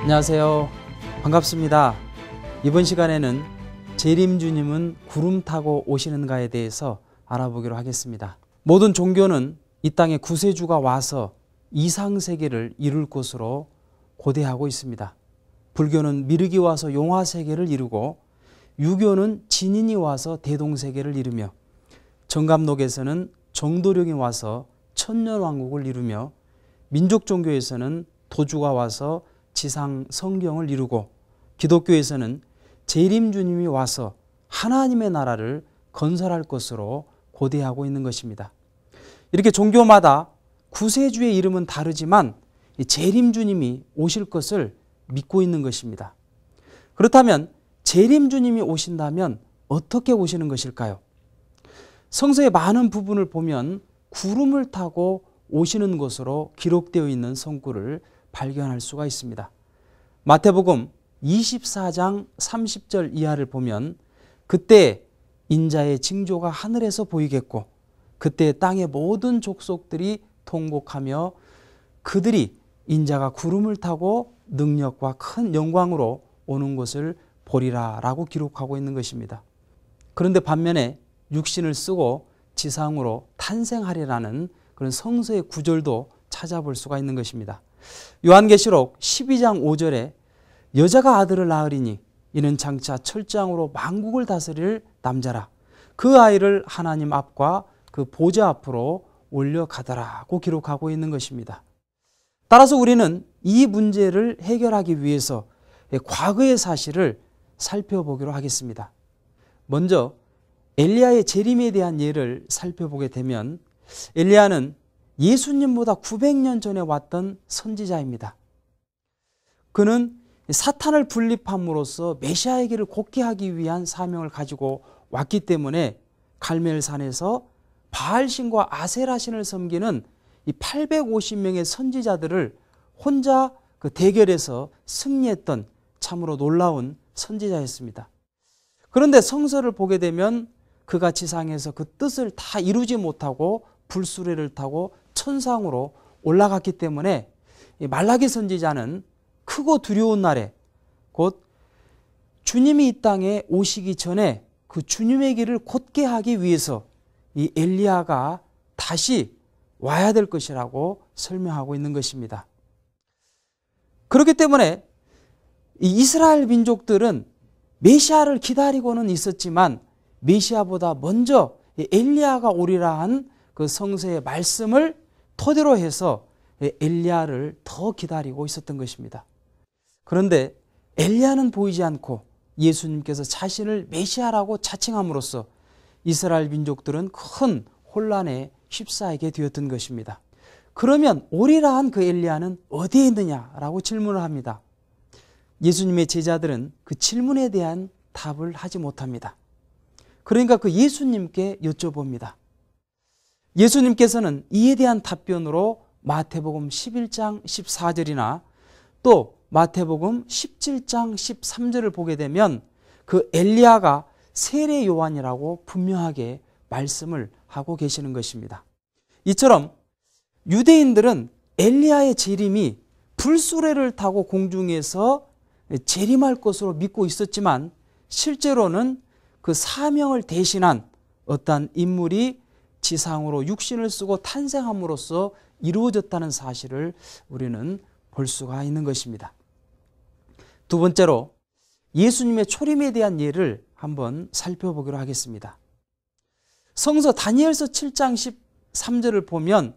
안녕하세요. 반갑습니다. 이번 시간에는 재림주님은 구름 타고 오시는가에 대해서 알아보기로 하겠습니다. 모든 종교는 이 땅에 구세주가 와서 이상세계를 이룰 것으로 고대하고 있습니다. 불교는 미륵이 와서 용화세계를 이루고, 유교는 진인이 와서 대동세계를 이루며, 정감록에서는 정도령이 와서 천년왕국을 이루며, 민족 종교에서는 도주가 와서 지상 성경을 이루고, 기독교에서는 재림주님이 와서 하나님의 나라를 건설할 것으로 고대하고 있는 것입니다. 이렇게 종교마다 구세주의 이름은 다르지만 재림주님이 오실 것을 믿고 있는 것입니다. 그렇다면 재림주님이 오신다면 어떻게 오시는 것일까요? 성서의 많은 부분을 보면 구름을 타고 오시는 것으로 기록되어 있는 성구를 발견할 수가 있습니다. 마태복음 24장 30절 이하를 보면, 그때 인자의 징조가 하늘에서 보이겠고, 그때 땅의 모든 족속들이 통곡하며 그들이 인자가 구름을 타고 능력과 큰 영광으로 오는 것을 보리라 라고 기록하고 있는 것입니다. 그런데 반면에 육신을 쓰고 지상으로 탄생하리라는 그런 성서의 구절도 찾아볼 수가 있는 것입니다. 요한계시록 12장 5절에 여자가 아들을 낳으리니 이는 장차 철장으로 만국을 다스릴 남자라, 그 아이를 하나님 앞과 그 보좌 앞으로 올려가더라고 기록하고 있는 것입니다. 따라서 우리는 이 문제를 해결하기 위해서 과거의 사실을 살펴보기로 하겠습니다. 먼저 엘리야의 재림에 대한 예를 살펴보게 되면, 엘리야는 예수님보다 900년 전에 왔던 선지자입니다. 그는 사탄을 분립함으로써 메시아의 길을 곱게 하기 위한 사명을 가지고 왔기 때문에 갈멜산에서 바알신과 아세라신을 섬기는 이 850명의 선지자들을 혼자 그 대결에서 승리했던 참으로 놀라운 선지자였습니다. 그런데 성서를 보게 되면 그가 지상에서 그 뜻을 다 이루지 못하고 불수레를 타고 천상으로 올라갔기 때문에 말라기 선지자는 크고 두려운 날에, 곧 주님이 이 땅에 오시기 전에 그 주님의 길을 곧게 하기 위해서 이 엘리야가 다시 와야 될 것이라고 설명하고 있는 것입니다. 그렇기 때문에 이 이스라엘 민족들은 메시아를 기다리고는 있었지만, 메시아보다 먼저 엘리야가 오리라 한 그 성서의 말씀을 토대로 해서 엘리야를 더 기다리고 있었던 것입니다. 그런데 엘리야는 보이지 않고 예수님께서 자신을 메시아라고 자칭함으로써 이스라엘 민족들은 큰 혼란에 휩싸이게 되었던 것입니다. 그러면 오리라 한 그 엘리야는 어디에 있느냐라고 질문을 합니다. 예수님의 제자들은 그 질문에 대한 답을 하지 못합니다. 그러니까 그 예수님께 여쭤봅니다. 예수님께서는 이에 대한 답변으로 마태복음 11장 14절이나 또 마태복음 17장 13절을 보게 되면 그 엘리야가 세례 요한이라고 분명하게 말씀을 하고 계시는 것입니다. 이처럼 유대인들은 엘리야의 재림이 불수레를 타고 공중에서 재림할 것으로 믿고 있었지만, 실제로는 그 사명을 대신한 어떠한 인물이 지상으로 육신을 쓰고 탄생함으로써 이루어졌다는 사실을 우리는 볼 수가 있는 것입니다. 두 번째로 예수님의 초림에 대한 예를 한번 살펴보기로 하겠습니다. 성서 다니엘서 7장 13절을 보면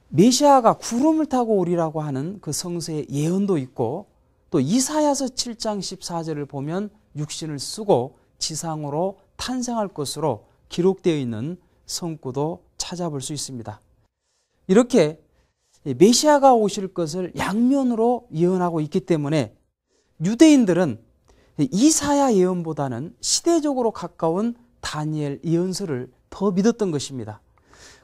메시아가 구름을 타고 오리라고 하는 그 성서의 예언도 있고, 또 이사야서 7장 14절을 보면 육신을 쓰고 지상으로 탄생할 것으로 기록되어 있는 성구도 찾아볼 수 있습니다. 이렇게 메시아가 오실 것을 양면으로 예언하고 있기 때문에 유대인들은 이사야 예언보다는 시대적으로 가까운 다니엘 예언서를 더 믿었던 것입니다.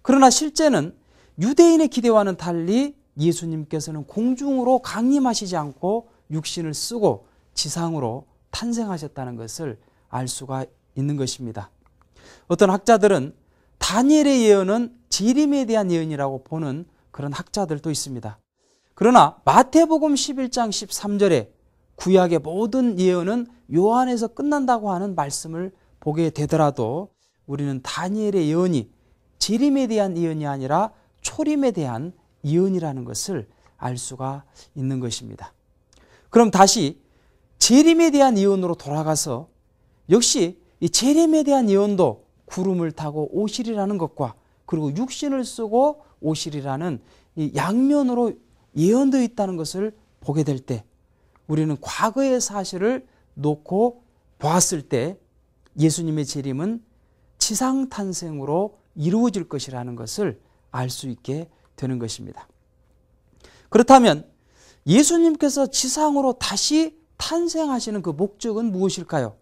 그러나 실제는 유대인의 기대와는 달리 예수님께서는 공중으로 강림하시지 않고 육신을 쓰고 지상으로 탄생하셨다는 것을 알 수가 있는 것입니다. 어떤 학자들은 다니엘의 예언은 재림에 대한 예언이라고 보는 그런 학자들도 있습니다. 그러나 마태복음 11장 13절에 구약의 모든 예언은 요한에서 끝난다고 하는 말씀을 보게 되더라도 우리는 다니엘의 예언이 재림에 대한 예언이 아니라 초림에 대한 예언이라는 것을 알 수가 있는 것입니다. 그럼 다시 재림에 대한 예언으로 돌아가서 역시 이 재림에 대한 예언도 구름을 타고 오시리라는 것과 그리고 육신을 쓰고 오시리라는 이 양면으로 예언되어 있다는 것을 보게 될 때 우리는 과거의 사실을 놓고 보았을 때 예수님의 재림은 지상 탄생으로 이루어질 것이라는 것을 알 수 있게 되는 것입니다. 그렇다면 예수님께서 지상으로 다시 탄생하시는 그 목적은 무엇일까요?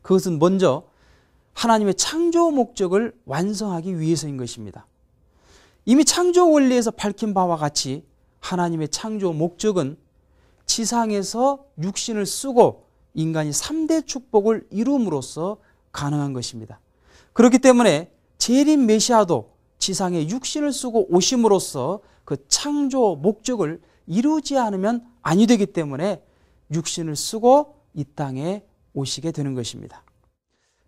그것은 먼저 하나님의 창조 목적을 완성하기 위해서인 것입니다. 이미 창조 원리에서 밝힌 바와 같이 하나님의 창조 목적은 지상에서 육신을 쓰고 인간이 3대 축복을 이룸으로써 가능한 것입니다. 그렇기 때문에 재림 메시아도 지상에 육신을 쓰고 오심으로써 그 창조 목적을 이루지 않으면 아니 되기 때문에 육신을 쓰고 이 땅에 오시게 되는 것입니다.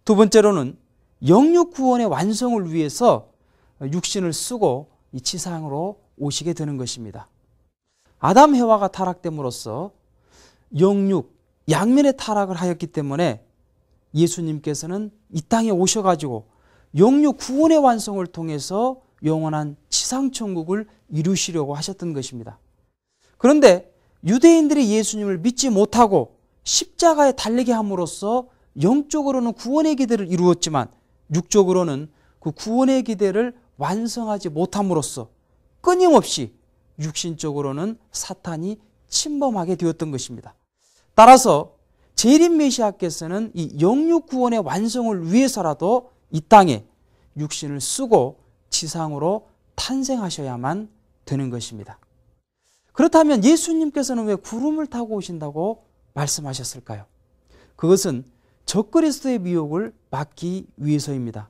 두 번째로는 영육 구원의 완성을 위해서 육신을 쓰고 이 지상으로 오시게 되는 것입니다. 아담 해와가 타락됨으로써 영육, 양면의 타락을 하였기 때문에 예수님께서는 이 땅에 오셔가지고 영육 구원의 완성을 통해서 영원한 지상천국을 이루시려고 하셨던 것입니다. 그런데 유대인들이 예수님을 믿지 못하고 십자가에 달리게 함으로써 영적으로는 구원의 기대를 이루었지만 육적으로는 그 구원의 기대를 완성하지 못함으로써 끊임없이 육신적으로는 사탄이 침범하게 되었던 것입니다. 따라서 재림 메시아께서는 이 영육 구원의 완성을 위해서라도 이 땅에 육신을 쓰고 지상으로 탄생하셔야만 되는 것입니다. 그렇다면 예수님께서는 왜 구름을 타고 오신다고 말씀하셨을까요? 그것은 적그리스도의 미혹을 막기 위해서입니다.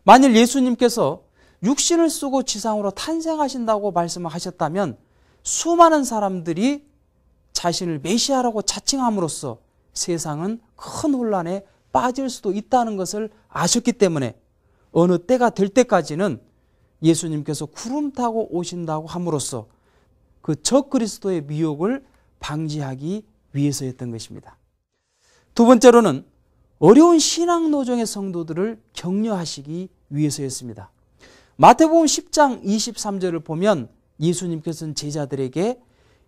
만일 예수님께서 육신을 쓰고 지상으로 탄생하신다고 말씀하셨다면 수많은 사람들이 자신을 메시아라고 자칭함으로써 세상은 큰 혼란에 빠질 수도 있다는 것을 아셨기 때문에 어느 때가 될 때까지는 예수님께서 구름 타고 오신다고 함으로써 그 적그리스도의 미혹을 방지하기 위해서였던 것입니다. 두 번째로는 어려운 신앙 노정의 성도들을 격려하시기 위해서였습니다. 마태복음 10장 23절을 보면 예수님께서는 제자들에게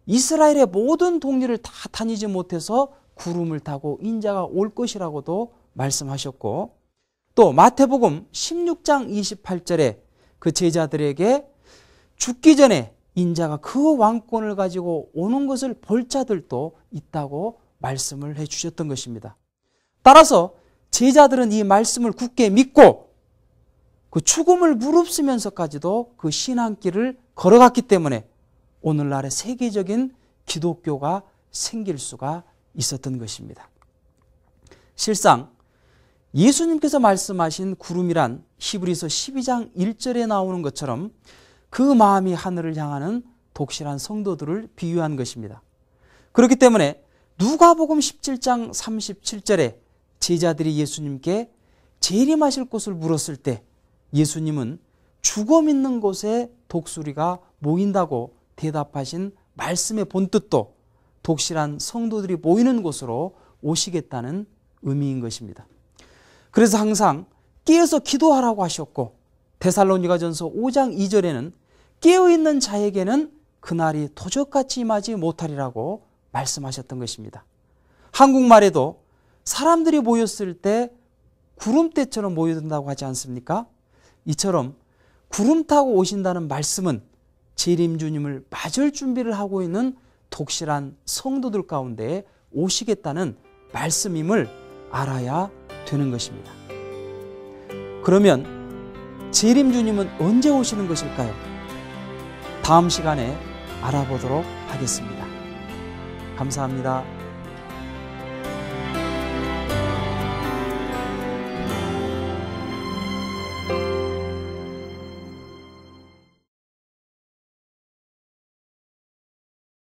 이스라엘의 모든 동리를 다 다니지 못해서 구름을 타고 인자가 올 것이라고도 말씀하셨고 또 마태복음 16장 28절에 그 제자들에게 죽기 전에 인자가 그 왕권을 가지고 오는 것을 볼 자들도 있다고 말씀을 해주셨던 것입니다. 따라서 제자들은 이 말씀을 굳게 믿고 그 죽음을 무릅쓰면서까지도 그 신앙길을 걸어갔기 때문에 오늘날의 세계적인 기독교가 생길 수가 있었던 것입니다. 실상 예수님께서 말씀하신 구름이란 히브리서 12장 1절에 나오는 것처럼 그 마음이 하늘을 향하는 독실한 성도들을 비유한 것입니다. 그렇기 때문에 누가복음 17장 37절에 제자들이 예수님께 재림하실 곳을 물었을 때 예수님은 죽음 있는 곳에 독수리가 모인다고 대답하신 말씀의 본뜻도 독실한 성도들이 모이는 곳으로 오시겠다는 의미인 것입니다. 그래서 항상 깨어서 기도하라고 하셨고 데살로니가전서 5장 2절에는 깨어있는 자에게는 그날이 도적같이 임하지 못하리라고 말씀하셨던 것입니다. 한국말에도 사람들이 모였을 때 구름대처럼 모여든다고 하지 않습니까? 이처럼 구름 타고 오신다는 말씀은 재림주님을 맞을 준비를 하고 있는 독실한 성도들 가운데 오시겠다는 말씀임을 알아야 되는 것입니다. 그러면 재림주님은 언제 오시는 것일까요? 다음 시간에 알아보도록 하겠습니다. 감사합니다.